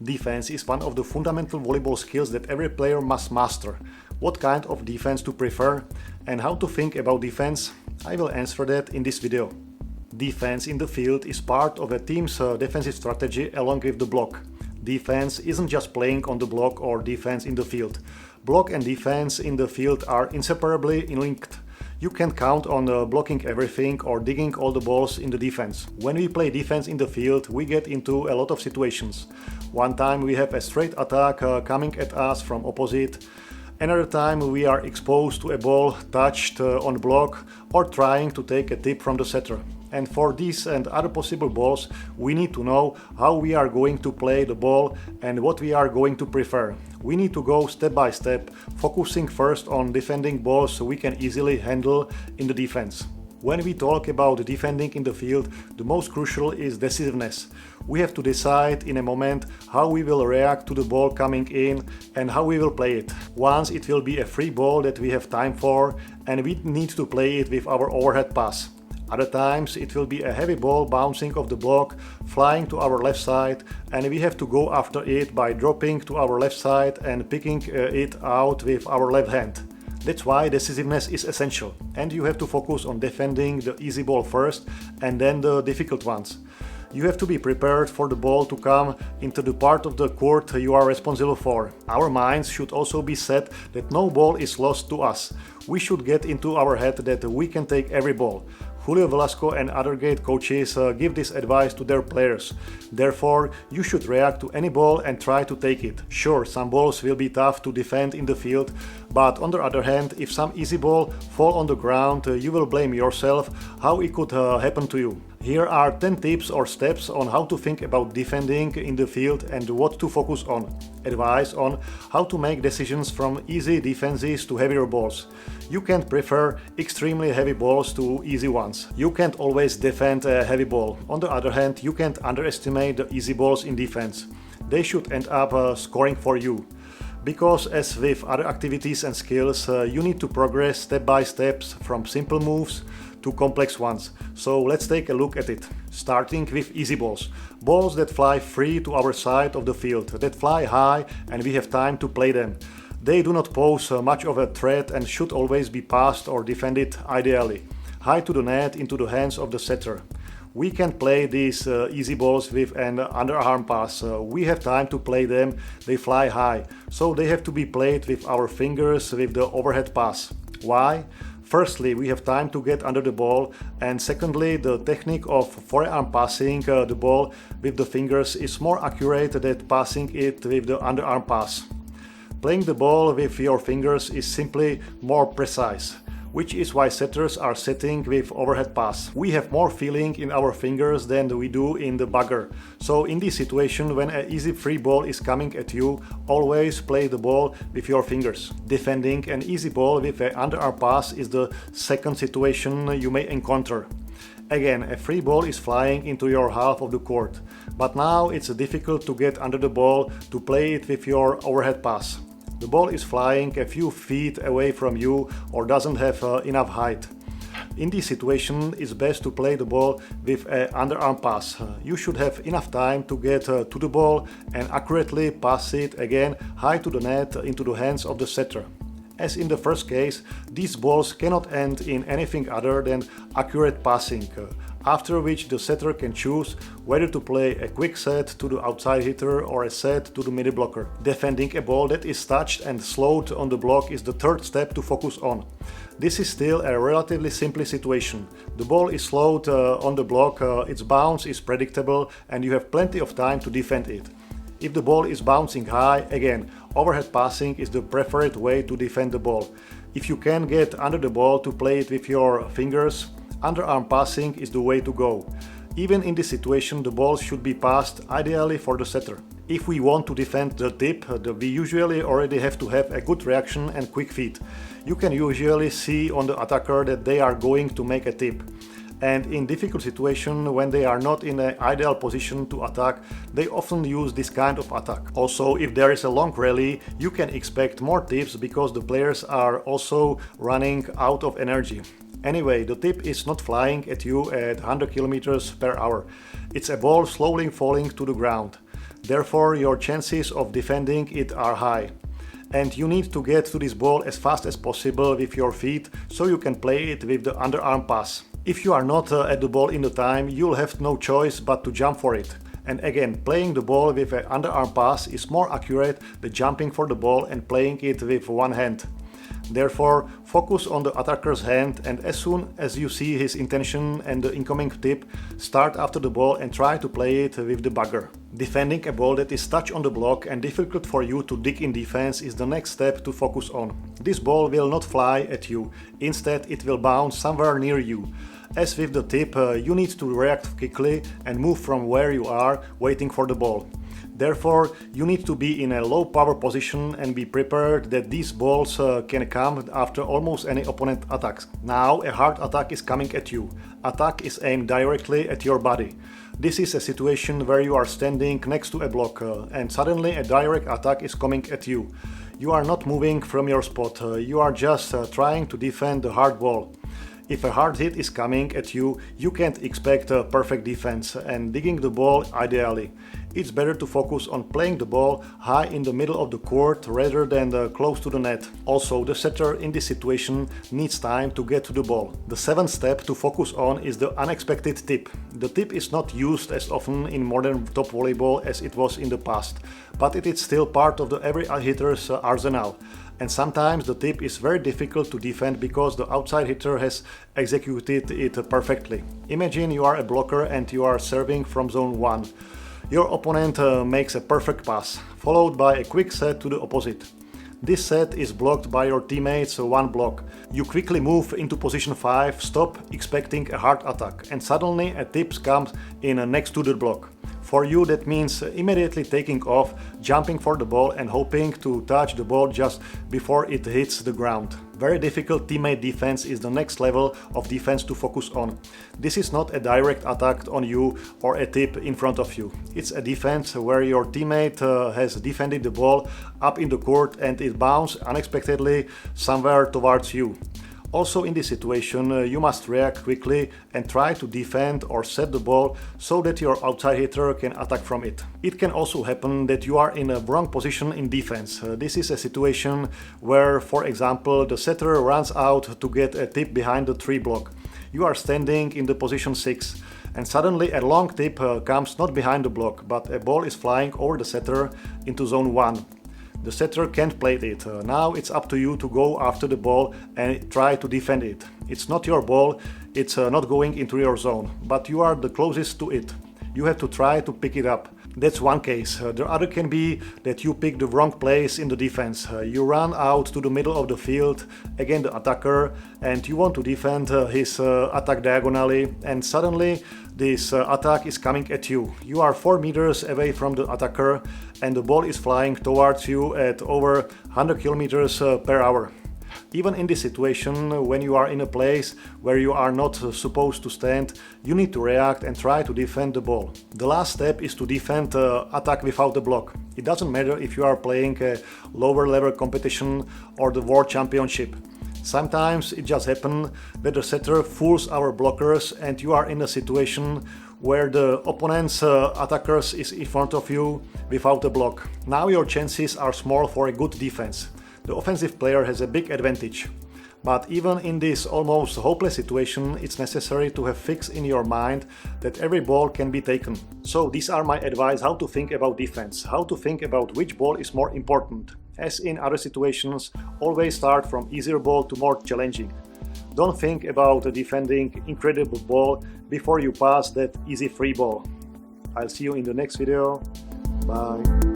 Defense is one of the fundamental volleyball skills that every player must master. What kind of defense to prefer and how to think about defense? I will answer that in this video. Defense in the field is part of a team's defensive strategy along with the block. Defense isn't just playing on the block or defense in the field. Block and defense in the field are inseparably linked. You can't count on blocking everything or digging all the balls in the defense. When we play defense in the field, we get into a lot of situations. One time we have a straight attack coming at us from opposite. Another time we are exposed to a ball touched on block or trying to take a tip from the setter. And for these and other possible balls, we need to know how we are going to play the ball and what we are going to prefer. We need to go step by step, focusing first on defending balls so we can easily handle in the defense. When we talk about defending in the field, the most crucial is decisiveness. We have to decide in a moment how we will react to the ball coming in and how we will play it. Once it will be a free ball that we have time for and we need to play it with our overhead pass. Other times it will be a heavy ball bouncing off the block, flying to our left side, and we have to go after it by dropping to our left side and picking it out with our left hand. That's why decisiveness is essential, and you have to focus on defending the easy ball first and then the difficult ones. You have to be prepared for the ball to come into the part of the court you are responsible for. Our minds should also be set that no ball is lost to us. We should get into our head that we can take every ball. Julio Velasco and other great coaches give this advice to their players. Therefore, you should react to any ball and try to take it. Sure, some balls will be tough to defend in the field, but on the other hand, if some easy ball fall on the ground, you will blame yourself how it could happen to you. Here are 10 tips or steps on how to think about defending in the field and what to focus on. Advice on how to make decisions from easy defenses to heavier balls. You can't prefer extremely heavy balls to easy ones. You can't always defend a heavy ball. On the other hand, you can't underestimate the easy balls in defense. They should end up scoring for you. Because as with other activities and skills, you need to progress step by step from simple moves to complex ones. So let's take a look at it. Starting with easy balls. Balls that fly free to our side of the field, that fly high and we have time to play them. They do not pose much of a threat and should always be passed or defended ideally. High to the net into the hands of the setter. We can play these easy balls with an underarm pass. We have time to play them, they fly high. So they have to be played with our fingers with the overhead pass. Why? Firstly, we have time to get under the ball, and secondly, the technique of forearm passing the ball with the fingers is more accurate than passing it with the underarm pass. Playing the ball with your fingers is simply more precise, which is why setters are setting with overhead pass. We have more feeling in our fingers than we do in the bugger. So in this situation, when an easy free ball is coming at you, always play the ball with your fingers. Defending an easy ball with an underarm pass is the second situation you may encounter. Again, a free ball is flying into your half of the court, but now it's difficult to get under the ball to play it with your overhead pass. The ball is flying a few feet away from you or doesn't have enough height. In this situation, it's best to play the ball with an underarm pass. You should have enough time to get to the ball and accurately pass it again high to the net into the hands of the setter. As in the first case, these balls cannot end in anything other than accurate passing, after which the setter can choose whether to play a quick set to the outside hitter or a set to the middle blocker. Defending a ball that is touched and slowed on the block is the third step to focus on. This is still a relatively simple situation. The ball is slowed on the block, its bounce is predictable and you have plenty of time to defend it. If the ball is bouncing high, again, overhead passing is the preferred way to defend the ball. If you can get under the ball to play it with your fingers, underarm passing is the way to go. Even in this situation, the ball should be passed ideally for the setter. If we want to defend the tip, we usually already have to have a good reaction and quick feet. You can usually see on the attacker that they are going to make a tip. And in difficult situations, when they are not in an ideal position to attack, they often use this kind of attack. Also, if there is a long rally, you can expect more tips because the players are also running out of energy. Anyway, the tip is not flying at you at 100 km/h. It's a ball slowly falling to the ground. Therefore, your chances of defending it are high. And you need to get to this ball as fast as possible with your feet, so you can play it with the underarm pass. If you are not at the ball in the time, you'll have no choice but to jump for it. And again, playing the ball with an underarm pass is more accurate than jumping for the ball and playing it with one hand. Therefore, focus on the attacker's hand, and as soon as you see his intention and the incoming tip, start after the ball and try to play it with the bugger. Defending a ball that is touch on the block and difficult for you to dig in defense is the next step to focus on. This ball will not fly at you, instead it will bounce somewhere near you. As with the tip, you need to react quickly and move from where you are waiting for the ball. Therefore, you need to be in a low power position and be prepared that these balls can come after almost any opponent attacks. Now a hard attack is coming at you. Attack is aimed directly at your body. This is a situation where you are standing next to a block and suddenly a direct attack is coming at you. You are not moving from your spot, you are just trying to defend the hard ball. If a hard hit is coming at you, you can't expect a perfect defense and digging the ball ideally. It's better to focus on playing the ball high in the middle of the court rather than close to the net. Also, the setter in this situation needs time to get to the ball. The seventh step to focus on is the unexpected tip. The tip is not used as often in modern top volleyball as it was in the past, but it is still part of every hitter's arsenal. And sometimes the tip is very difficult to defend because the outside hitter has executed it perfectly. Imagine you are a blocker and you are serving from zone 1. Your opponent makes a perfect pass, followed by a quick set to the opposite. This set is blocked by your teammates one block. You quickly move into position 5, stop expecting a hard attack, and suddenly a tip comes in next to the block. For you that means immediately taking off, jumping for the ball and hoping to touch the ball just before it hits the ground. Very difficult teammate defense is the next level of defense to focus on. This is not a direct attack on you or a tip in front of you. It's a defense where your teammate has defended the ball up in the court and it bounces unexpectedly somewhere towards you. Also in this situation, you must react quickly and try to defend or set the ball so that your outside hitter can attack from it. It can also happen that you are in a wrong position in defense. This is a situation where, for example, the setter runs out to get a tip behind the 3 block. You are standing in the position 6 and suddenly a long tip comes not behind the block, but a ball is flying over the setter into zone 1. The setter can't play it. Now it's up to you to go after the ball and try to defend it. It's not your ball, it's not going into your zone, but you are the closest to it. You have to try to pick it up. That's one case. The other can be that you pick the wrong place in the defense. You run out to the middle of the field, again the attacker, and you want to defend his attack diagonally, and suddenly this attack is coming at you. You are 4 meters away from the attacker and the ball is flying towards you at over 100 kilometers per hour. Even in this situation, when you are in a place where you are not supposed to stand, you need to react and try to defend the ball. The last step is to defend attack without the block. It doesn't matter if you are playing a lower level competition or the World Championship. Sometimes it just happens that the setter fools our blockers and you are in a situation where the opponent's attackers is in front of you without a block. Now your chances are small for a good defense. The offensive player has a big advantage. But even in this almost hopeless situation, it's necessary to have fixed in your mind that every ball can be taken. So these are my advice how to think about defense, how to think about which ball is more important. As in other situations, always start from easier ball to more challenging. Don't think about defending incredible ball before you pass that easy free ball. I'll see you in the next video. Bye.